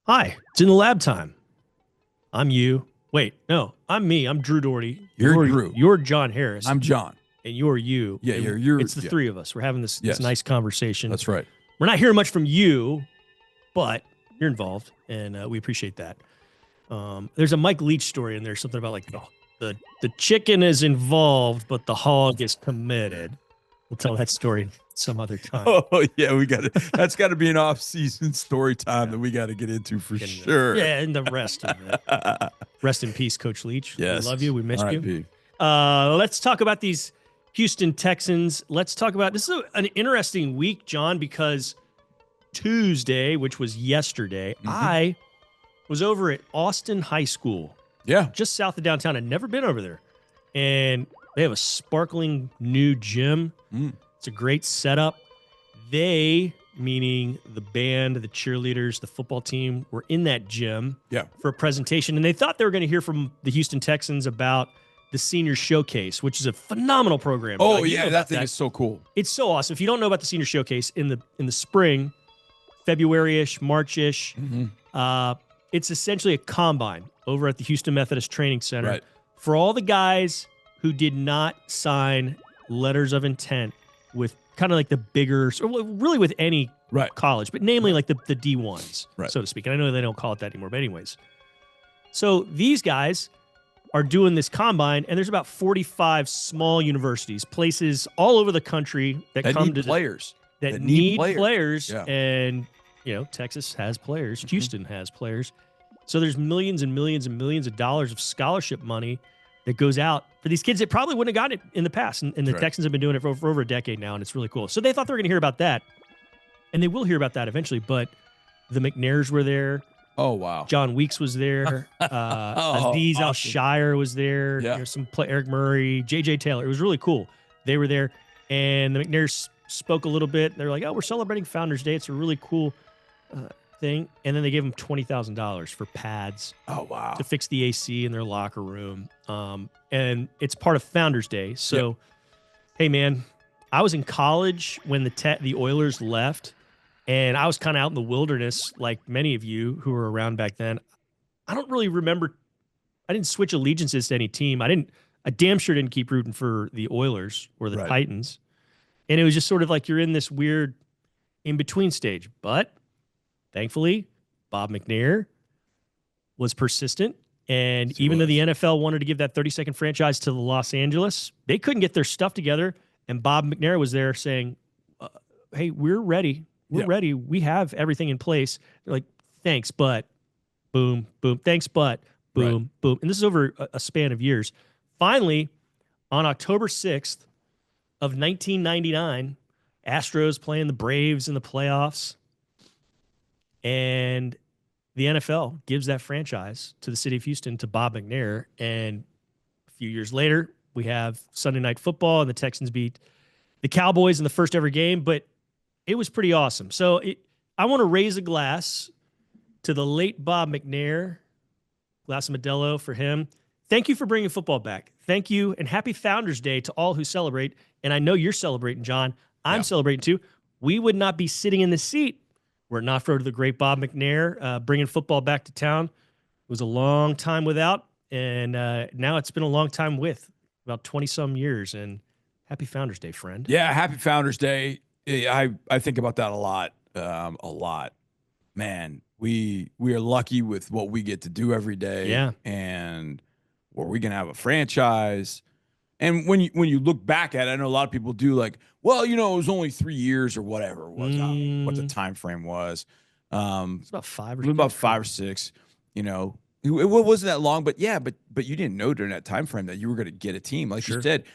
Hi, it's in the lab time. I'm you. Wait, no, I'm me. I'm Drew Doherty. You're Drew. You're John Harris. I'm John. And you're you. Yeah, And you're. It's the three of us. We're having this Yes. nice conversation. That's right. We're not hearing much from you, but you're involved, and we appreciate that. There's a Mike Leach story in there, something about like the chicken is involved, but the hog is committed. We'll tell that story some other time. Oh yeah, we got it. That's got to be an off-season story time that we got to get into for sure. Yeah, and the rest of it. Rest in peace, Coach Leach. Yes. We love you. We missed R.I.P. you. Let's talk about these Houston Texans. Let's talk about this is an interesting week, John, because Tuesday, which was yesterday, I was over at Austin High School. Yeah. Just south of downtown. I'd never been over there. And they have a sparkling new gym. It's a great setup. They, meaning the band, the cheerleaders, the football team, were in that gym for a presentation. And they thought they were going to hear from the Houston Texans about the Senior Showcase, which is a phenomenal program. Oh, yeah, that thing is so cool. It's so awesome. If you don't know about the Senior Showcase, in the spring, February-ish, March-ish, it's essentially a combine over at the Houston Methodist Training Center for all the guys who did not sign letters of intent with kind of like the bigger, or really with any college, but namely like the D1s, so to speak. And I know they don't call it that anymore, but anyways. So these guys are doing this combine, and there's about 45 small universities, places all over the country that come to players. That need players. Yeah. And, Texas has players. Houston has players. So there's millions and millions and millions of dollars of scholarship money that goes out for these kids that probably wouldn't have gotten it in the past. And the Texans have been doing it for over a decade now, and it's really cool. So they thought they were going to hear about that, and they will hear about that eventually. But the McNairs were there. Oh, wow. John Weeks was there. Aziz Al-Shire was there. Yeah. Eric Murray, J.J. Taylor. It was really cool. They were there, and the McNairs spoke a little bit. They were like, "Oh, we're celebrating Founders Day. It's a really cool thing." And then they gave them $20,000 for pads. Oh, wow. To fix the AC in their locker room. And it's part of Founders Day. So, hey, man, I was in college when the Oilers left, and I was kind of out in the wilderness like many of you who were around back then. I don't really remember. I didn't switch allegiances to any team. I damn sure didn't keep rooting for the Oilers or the Titans. And it was just sort of like you're in this weird in-between stage. But thankfully, Bob McNair was persistent. And even though the NFL wanted to give that 30-second franchise to the Los Angeles, they couldn't get their stuff together. And Bob McNair was there saying, hey, we're ready. We're ready. We have everything in place. They're like, thanks, but boom, boom. Thanks, but boom, boom. And this is over a span of years. Finally, on October 6th of 1999, Astros playing the Braves in the playoffs. And the NFL gives that franchise to the city of Houston to Bob McNair. And a few years later, we have Sunday Night Football, and the Texans beat the Cowboys in the first ever game. But it was pretty awesome. So I want to raise a glass to the late Bob McNair, glass of Modelo for him. Thank you for bringing football back. Thank you, and happy Founders Day to all who celebrate. And I know you're celebrating, John. I'm celebrating too. We would not be sitting in this seat were it not for the great Bob McNair bringing football back to town. It was a long time without, and now it's been a long time with, about 20-some years. And happy Founders Day, friend. Yeah, happy Founders Day. I think about that a lot, Man, we are lucky with what we get to do every day. Yeah. And where we can have a franchise. And when you look back at it, I know a lot of people do like, well, it was only 3 years or whatever it was, what the time frame was. It's about 5 or 6. It was about 5 or 6. It wasn't that long, but you didn't know during that time frame that you were going to get a team, like you said.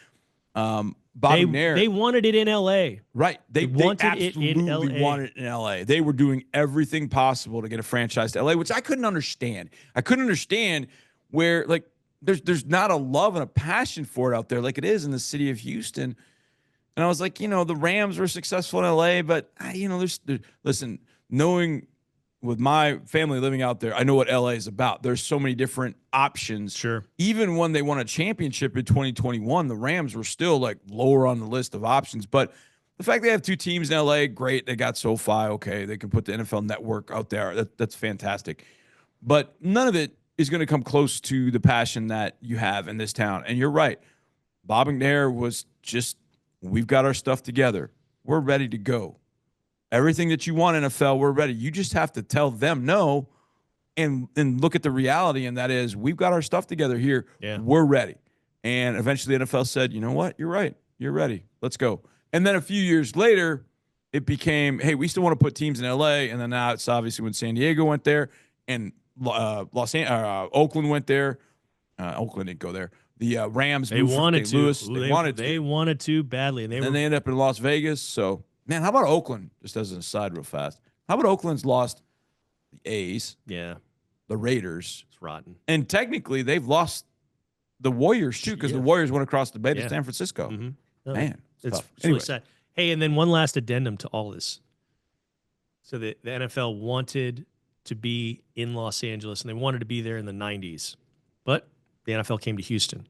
Bob McNair, they wanted it in L.A. Right. They wanted it in L.A. wanted it in L.A. They were doing everything possible to get a franchise to L.A., which I couldn't understand. I couldn't understand where, like, there's not a love and a passion for it out there like it is in the city of Houston. And I was like, the Rams were successful in L.A., but, listen, knowing with my family living out there, I know what LA is about. There's so many different options. Sure. Even when they won a championship in 2021, the Rams were still like lower on the list of options. But the fact they have two teams in LA, great. They got SoFi, okay. They can put the NFL Network out there. That's fantastic. But none of it is going to come close to the passion that you have in this town. And you're right. Bob McNair was just, we've got our stuff together. We're ready to go. Everything that you want, NFL, we're ready. You just have to tell them no and look at the reality, and that is we've got our stuff together here. Yeah. We're ready. And eventually the NFL said, you know what? You're right. You're ready. Let's go. And then a few years later, it became, hey, we still want to put teams in LA. And then now it's obviously when San Diego went there and Oakland went there. Oakland didn't go there. The Rams they wanted to. Louis. They wanted to badly. And then they ended up in Las Vegas. So, man, how about Oakland? Just as an aside real fast. How about Oakland's lost the A's? Yeah. The Raiders. It's rotten. And technically, they've lost the Warriors, too, because the Warriors went across the bay to San Francisco. Mm-hmm. No, man, it's really sad. Hey, and then one last addendum to all this. So the NFL wanted to be in Los Angeles, and they wanted to be there in the 90s. But the NFL came to Houston.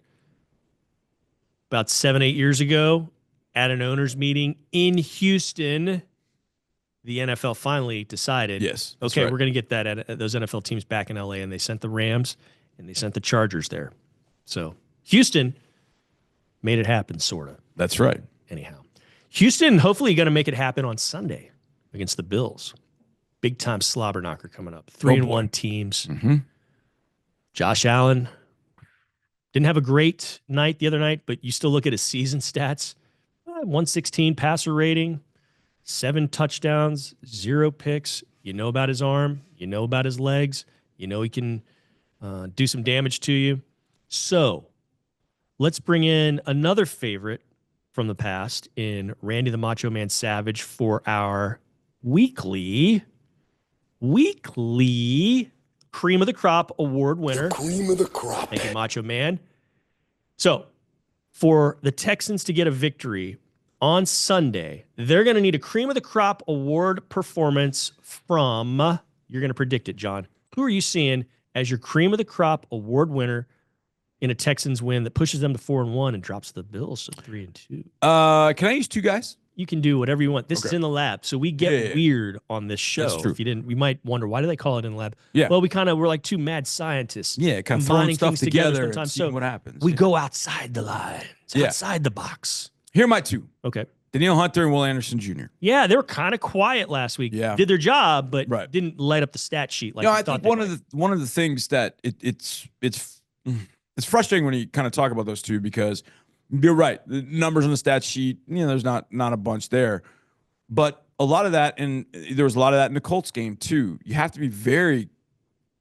About 7-8 years ago, at an owners meeting in Houston, the NFL finally decided, yes, okay, we're going to get those NFL teams back in LA, and they sent the Rams and they sent the Chargers there. So Houston made it happen, sort of. That's right. Anyhow, Houston hopefully going to make it happen on Sunday against the Bills. Big time slobber knocker coming up. 3-1 teams. Mm-hmm. Josh Allen didn't have a great night the other night, but you still look at his season stats. 116 passer rating, 7 touchdowns, 0 picks. You know about his arm. You know about his legs. You know he can do some damage to you. So let's bring in another favorite from the past in Randy the Macho Man Savage for our weekly Cream of the Crop Award winner. The cream of the crop. Thank you, Macho Man. So for the Texans to get a victory on Sunday, they're going to need a Cream of the Crop Award performance from, you're going to predict it, John. Who are you seeing as your Cream of the Crop Award winner in a Texans win that pushes them to 4-1 and drops the Bills to 3-2? Can I use 2 guys? You can do whatever you want. This is in the lab, so we get weird on this show. That's true. If you didn't, we might wonder why do they call it in the lab? Yeah. Well, we're like 2 mad scientists. Yeah, kind of throwing stuff together and seeing what happens. We go outside the lines, outside the box. Here are my 2. Okay. Danielle Hunter and Will Anderson Jr. Yeah, they were kind of quiet last week. Yeah. Did their job, but didn't light up the stat sheet like I think one of the things that it's frustrating when you kind of talk about those 2 because you're right. The numbers on the stat sheet, there's not a bunch there. But a lot of that, and there was a lot of that in the Colts game too. You have to be very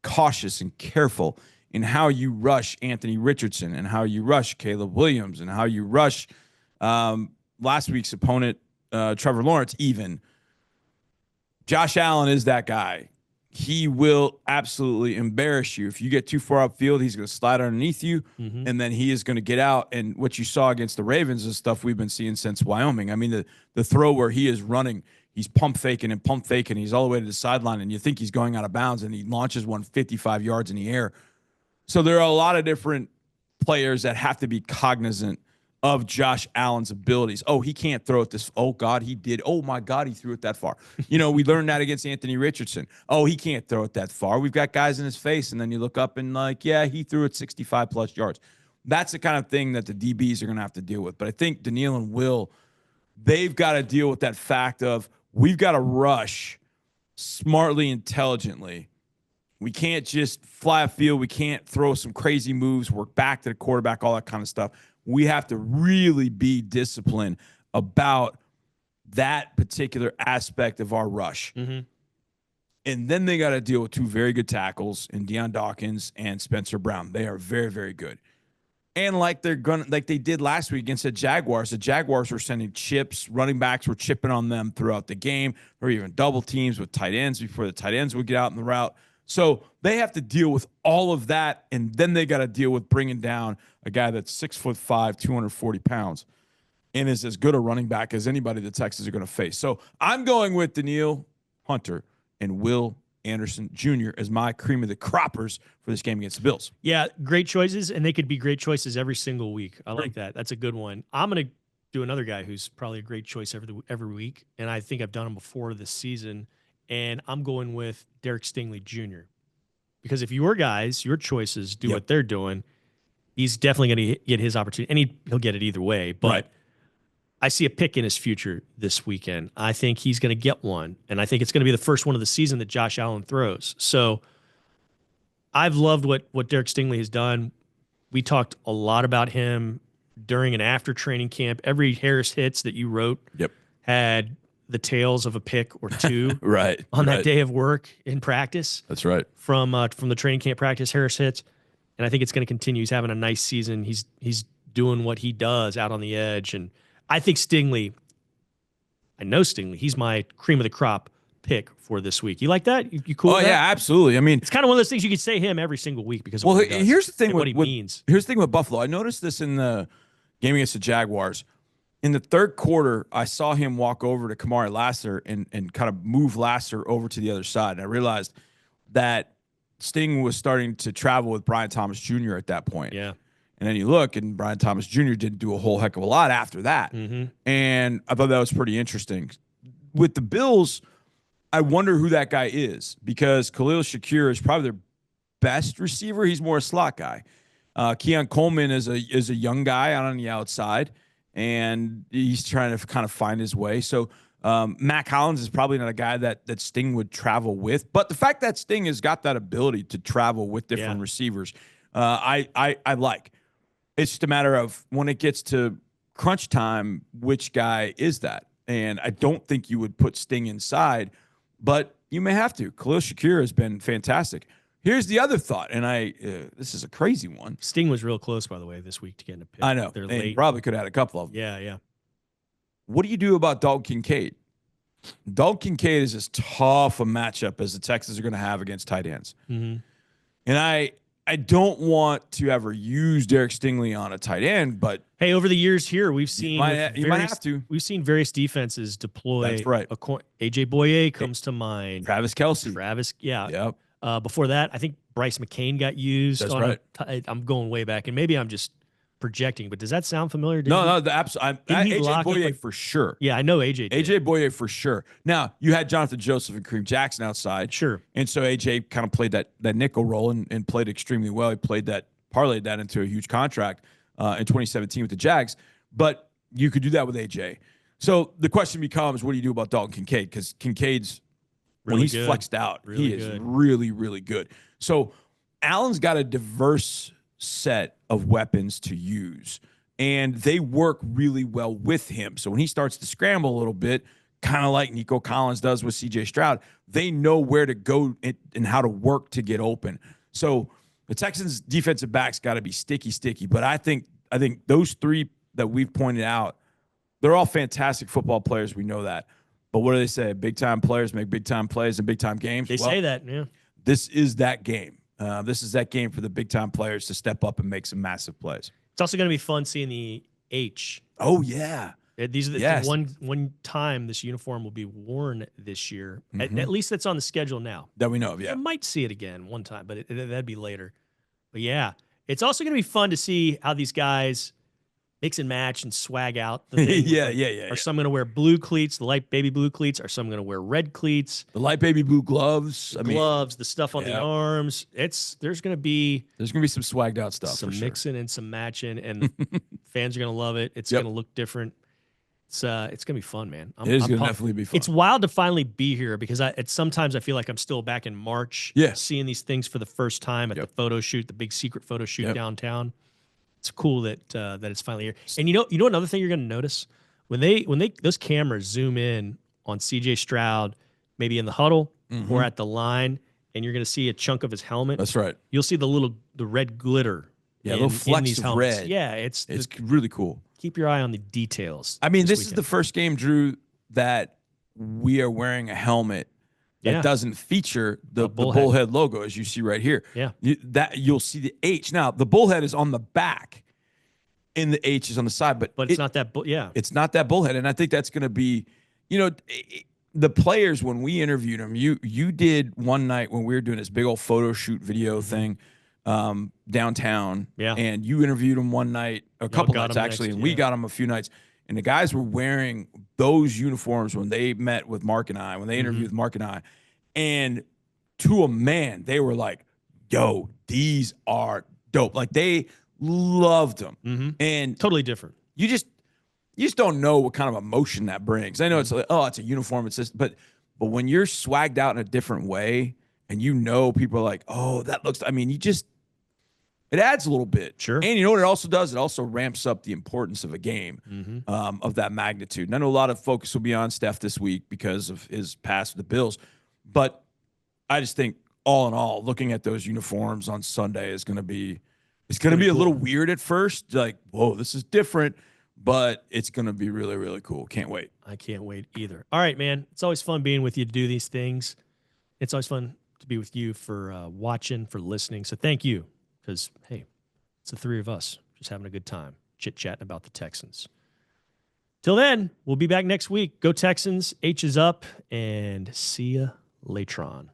cautious and careful in how you rush Anthony Richardson and how you rush Caleb Williams and how you rush last week's opponent, Trevor Lawrence, even. Josh Allen is that guy. He will absolutely embarrass you. If you get too far upfield, he's going to slide underneath you, and then he is going to get out. And what you saw against the Ravens is stuff we've been seeing since Wyoming. I mean, the throw where he is running, he's pump faking. He's all the way to the sideline, and you think he's going out of bounds, and he launches 155 yards in the air. So there are a lot of different players that have to be cognizant of Josh Allen's abilities. Oh, he can't throw it this. Oh, God, he did. Oh, my God, he threw it that far. We learned that against Anthony Richardson. Oh, he can't throw it that far. We've got guys in his face, and then you look up and he threw it 65-plus yards. That's the kind of thing that the DBs are going to have to deal with. But I think Danielle and Will, they've got to deal with that fact of we've got to rush smartly, intelligently. We can't just fly a field. We can't throw some crazy moves, work back to the quarterback, all that kind of stuff. We have to really be disciplined about that particular aspect of our rush. Mm-hmm. And then they got to deal with 2 very good tackles in Deion Dawkins and Spencer Brown. They are very, very good. And like they did last week against the Jaguars were sending chips. Running backs were chipping on them throughout the game, or even double teams with tight ends before the tight ends would get out in the route. So they have to deal with all of that, and then they got to deal with bringing down a guy that's 6'5", 240 pounds, and is as good a running back as anybody the Texans are going to face. So I'm going with Danielle Hunter and Will Anderson Jr. as my cream of the croppers for this game against the Bills. Yeah, great choices, and they could be great choices every single week. I like that. That's a good one. I'm going to do another guy who's probably a great choice every week, and I think I've done him before this season, and I'm going with Derek Stingley Jr. Because if your guys, your choices do what they're doing, he's definitely going to get his opportunity, and he'll get it either way. But I see a pick in his future this weekend. I think he's going to get one, and I think it's going to be the first one of the season that Josh Allen throws. So I've loved what Derek Stingley has done. We talked a lot about him during and after training camp. Every Harris Hits that you wrote had the tails of a pick or two on that day of work in practice. That's right. From the training camp practice, Harris Hits. And I think it's going to continue. He's having a nice season. He's doing what he does out on the edge. And I think Stingley, I know Stingley, he's my cream of the crop pick for this week. You like that? You cool with that? Yeah, absolutely. I mean, it's kind of one of those things you could say him every single week because of well, what he does here's the thing and what he means. Here's the thing with Buffalo. I noticed this in the game against the Jaguars. In the third quarter, I saw him walk over to Kamari Lassiter and kind of move Lassiter over to the other side. And I realized that Sting was starting to travel with Brian Thomas Jr. at that point. Yeah. And then you look, and Brian Thomas Jr. didn't do a whole heck of a lot after that. And I thought that was pretty interesting. With the Bills, I wonder who that guy is because Khalil Shakir is probably their best receiver. He's more a slot guy. Keon Coleman is a young guy out on the outside, and he's trying to kind of find his way. So Mac Hollins is probably not a guy that Sting would travel with. But the fact that Sting has got that ability to travel with different receivers, I like. It's just a matter of when it gets to crunch time, which guy is that? And I don't think you would put Sting inside, but you may have to. Khalil Shakir has been fantastic. Here's the other thought, and this is a crazy one. Sting was real close, by the way, this week to get a pick. I know. They're and late. Probably could have had a couple of them. Yeah. What do you do about Dalton Kincaid? Dalton Kincaid is as tough a matchup as the Texans are going to have against tight ends. And I don't want to ever use Derek Stingley on a tight end, but hey, over the years here, we've seen you might have to. We've seen various defenses deploy. That's right. AJ Boye comes to mind. Travis Kelce. Yep. Before that, I think Bryce McCain got used. That's right. I'm going way back, and maybe I'm just projecting, but does that sound familiar? No, AJ Boye for sure. Yeah, I know AJ did. AJ Boye for sure. Now, you had Jonathan Joseph and Kareem Jackson outside. Sure. And so AJ kind of played that nickel role and played extremely well. He parlayed that into a huge contract in 2017 with the Jags. But you could do that with AJ. So the question becomes, what do you do about Dalton Kincaid? Because Kincaid's, when he's flexed out, he is really, really good. So Allen's got a diverse set of weapons to use, and they work really well with him. So when he starts to scramble a little bit, kind of like Nico Collins does with CJ Stroud, they know where to go and how to work to get open. So the Texans defensive backs got to be sticky, but I think those three that we've pointed out, they're all fantastic football players. We know that. But what do they say? Big time players make big time plays in big time games. They say that, yeah. This is that game. This is that game for the big-time players to step up and make some massive plays. It's also going to be fun seeing the H. Oh, yeah. These are the one time this uniform will be worn this year. At least that's on the schedule now. That we know of, yeah. You might see it again one time, but that'd be later. But, yeah, it's also going to be fun to see how these guys mix and match and swag out. The thing. Yeah. Are some going to wear blue cleats, the light baby blue cleats? Are some going to wear red cleats? The light baby blue gloves. The stuff on the arms. There's going to be some swagged out stuff. Some mixing and some matching, and fans are going to love it. It's going to look different. It's going to be fun, man. It is going to definitely be fun. It's wild to finally be here because sometimes I feel like I'm still back in March, seeing these things for the first time at the photo shoot, the big secret photo shoot downtown. It's cool that it's finally here. And you know another thing you're going to notice when those cameras zoom in on CJ Stroud, maybe in the huddle or at the line, and you're going to see a chunk of his helmet. That's right. You'll see the red glitter. Yeah, little flecks of red. Yeah, it's really cool. Keep your eye on the details. I mean, this is the first game, Drew, that we are wearing a helmet that doesn't feature the bullhead logo, as you see right here. Yeah. You'll see the H. Now, the bullhead is on the back, and the H is on the side. But it's not that, It's not that bullhead, and I think that's going to be, the players, when we interviewed them, you did one night when we were doing this big old photo shoot video thing downtown, and you interviewed them one night, a couple nights actually, and we got them a few nights. and the guys were wearing those uniforms when they met with Mark and I, when they interviewed with Mark and I, and to a man, they were like, yo, these are dope. Like they loved them. And totally different. You just don't know what kind of emotion that brings. I know it's like, oh, it's a uniform. It's just, but when you're swagged out in a different way and you know people are like, oh, that looks, I mean, it adds a little bit. Sure. And you know what it also does? It also ramps up the importance of a game of that magnitude. And I know a lot of focus will be on Steph this week because of his pass with the Bills. But I just think all in all, looking at those uniforms on Sunday is going to be, it's going to be a little weird at first. Like, whoa, this is different, but it's going to be really, really cool. Can't wait. I can't wait either. All right, man. It's always fun being with you to do these things. It's always fun to be with you for watching, for listening. So thank you because, hey, it's the three of us just having a good time, chit-chatting about the Texans. Till then, we'll be back next week. Go Texans. H is up, and see ya later on.